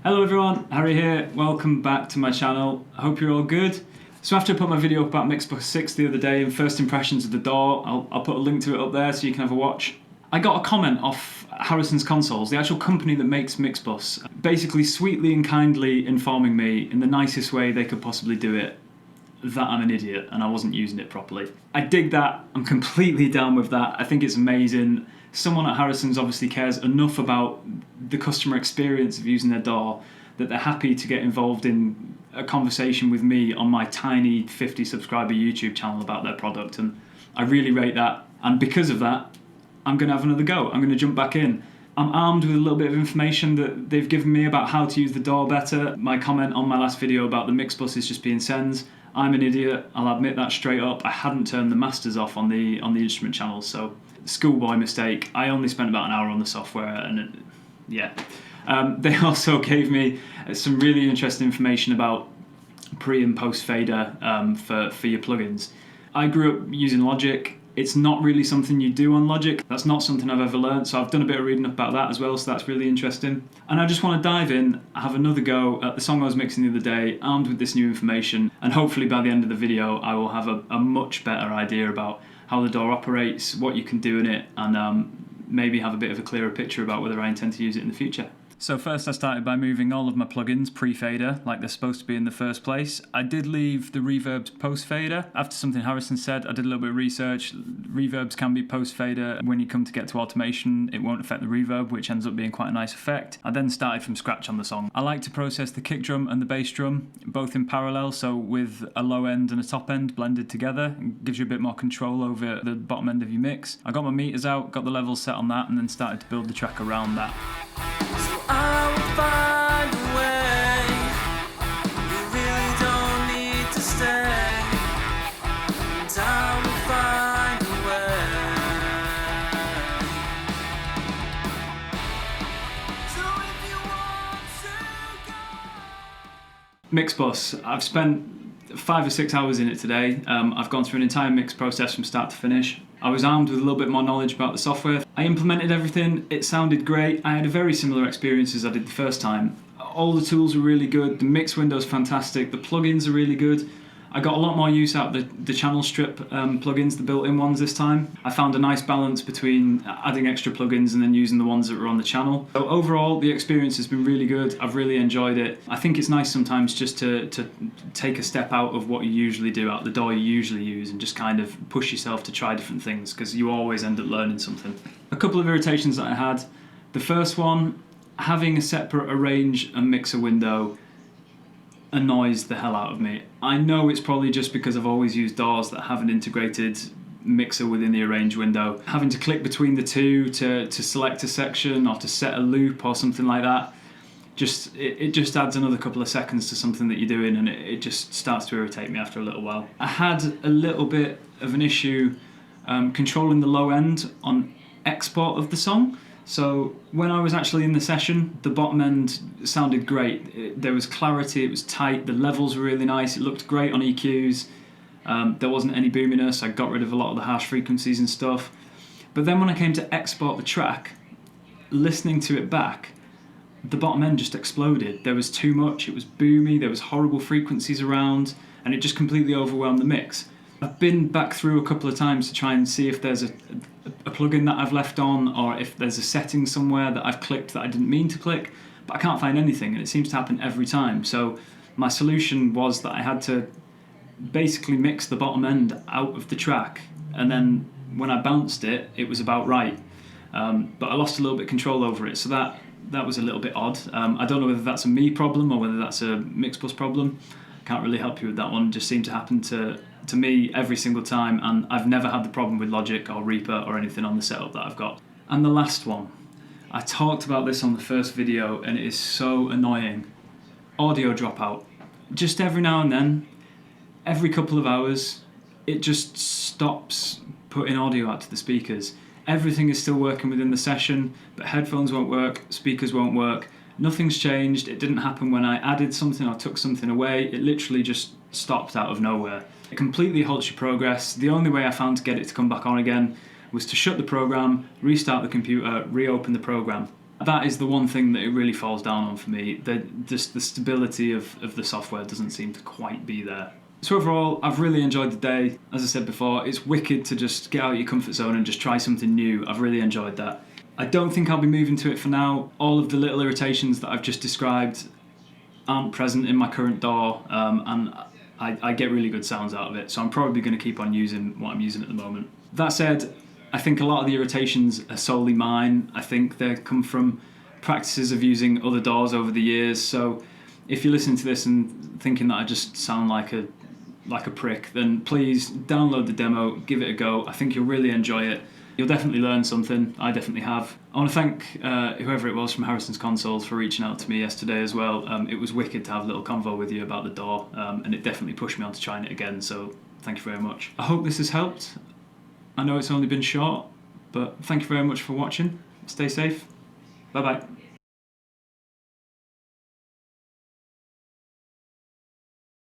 Hello everyone, Harry here, welcome back to my channel. I hope you're all good. So after I put my video up about Mixbus 6 the other day and first impressions of the DAW, I'll put a link to it up there so you can have a watch. I got a comment off Harrison's Consoles, the actual company that makes Mixbus, basically sweetly and kindly informing me in the nicest way they could possibly do it that I'm an idiot and I wasn't using it properly. I dig that, I'm completely down with that, I think it's amazing. Someone at Harrison's obviously cares enough about the customer experience of using their DAW that they're happy to get involved in a conversation with me on my tiny 50 subscriber YouTube channel about their product, and I really rate that, and because of that I'm going to have another go. I'm going to jump back in. I'm armed with a little bit of information that they've given me about how to use the DAW better. My comment on my last video about the Mixbus is just being sends. I'm an idiot, I'll admit that straight up. I hadn't turned the masters off on the instrument channel, so schoolboy mistake. I only spent about an hour on the software and they also gave me some really interesting information about pre and post fader for your plugins. I grew up using Logic. It's not really something you do on Logic. That's not something I've ever learned, so I've done a bit of reading up about that as well, so that's really interesting. And I just want to dive in, have another go at the song I was mixing the other day, armed with this new information, and hopefully by the end of the video I will have a much better idea about how the DAW operates, what you can do in it, and maybe have a bit of a clearer picture about whether I intend to use it in the future. So first I started by moving all of my plugins pre-fader, like they're supposed to be in the first place. I did leave the reverbs post-fader. After something Harrison said, I did a little bit of research. Reverbs can be post-fader. When you come to get to automation, it won't affect the reverb, which ends up being quite a nice effect. I then started from scratch on the song. I like to process the kick drum and the bass drum, both in parallel, so with a low end and a top end blended together. It gives you a bit more control over the bottom end of your mix. I got my meters out, got the levels set on that, and then started to build the track around that. I will find a way. You really don't need to stay. And I will find a way. So if you want to go. Mixbus. I've spent 5 or 6 hours in it today. I've gone through an entire mix process from start to finish. I was armed with a little bit more knowledge about the software. I implemented everything, it sounded great. I had a very similar experience as I did the first time. All the tools are really good, the mix window's fantastic, the plugins are really good. I got a lot more use out of the channel strip plugins, the built-in ones this time. I found a nice balance between adding extra plugins and then using the ones that were on the channel. So overall, the experience has been really good. I've really enjoyed it. I think it's nice sometimes just to take a step out of what you usually do, out the DAW you usually use, and just kind of push yourself to try different things, because you always end up learning something. A couple of irritations that I had. The first one, having a separate arrange and mixer window annoys the hell out of me. I know it's probably just because I've always used DAWs that have an integrated mixer within the arrange window. Having to click between the two to select a section or to set a loop or something like that, it just adds another couple of seconds to something that you're doing, and it just starts to irritate me after a little while. I had a little bit of an issue controlling the low end on export of the song. So when I was actually in the session, the bottom end sounded great. There was clarity, it was tight, the levels were really nice, it looked great on EQs, there wasn't any boominess, I got rid of a lot of the harsh frequencies and stuff. But then when I came to export the track, listening to it back, the bottom end just exploded. There was too much, it was boomy, there was horrible frequencies around, and it just completely overwhelmed the mix. I've been back through a couple of times to try and see if there's a plugin that I've left on, or if there's a setting somewhere that I've clicked that I didn't mean to click, but I can't find anything, and it seems to happen every time. So my solution was that I had to basically mix the bottom end out of the track, and then when I bounced it, it was about right. But I lost a little bit of control over it, so that was a little bit odd. I don't know whether that's a me problem or whether that's a Mixbus problem. I can't really help you with that one. It just seemed to happen to me every single time, and I've never had the problem with Logic or Reaper or anything on the setup that I've got. And the last one, I talked about this on the first video and it is so annoying. Audio dropout. Just every now and then, every couple of hours, it just stops putting audio out to the speakers. Everything is still working within the session, but headphones won't work, speakers won't work. Nothing's changed. It didn't happen when I added something or took something away. It literally just stopped out of nowhere. It completely halts your progress. The only way I found to get it to come back on again was to shut the program, restart the computer, reopen the program. That is the one thing that it really falls down on for me. Just the stability of the software doesn't seem to quite be there. So overall, I've really enjoyed the day. As I said before, it's wicked to just get out of your comfort zone and just try something new. I've really enjoyed that. I don't think I'll be moving to it for now. All of the little irritations that I've just described aren't present in my current DAW, and I get really good sounds out of it, so I'm probably going to keep on using what I'm using at the moment. That said, I think a lot of the irritations are solely mine. I think they come from practices of using other DAWs over the years, so if you're listening to this and thinking that I just sound like a prick, then please download the demo, give it a go. I think you'll really enjoy it. You'll definitely learn something. I definitely have. I want to thank whoever it was from Harrison's Consoles for reaching out to me yesterday as well. It was wicked to have a little convo with you about the DAW, and it definitely pushed me on to trying it again, so thank you very much. I hope this has helped. I know it's only been short, but thank you very much for watching. Stay safe. Bye-bye.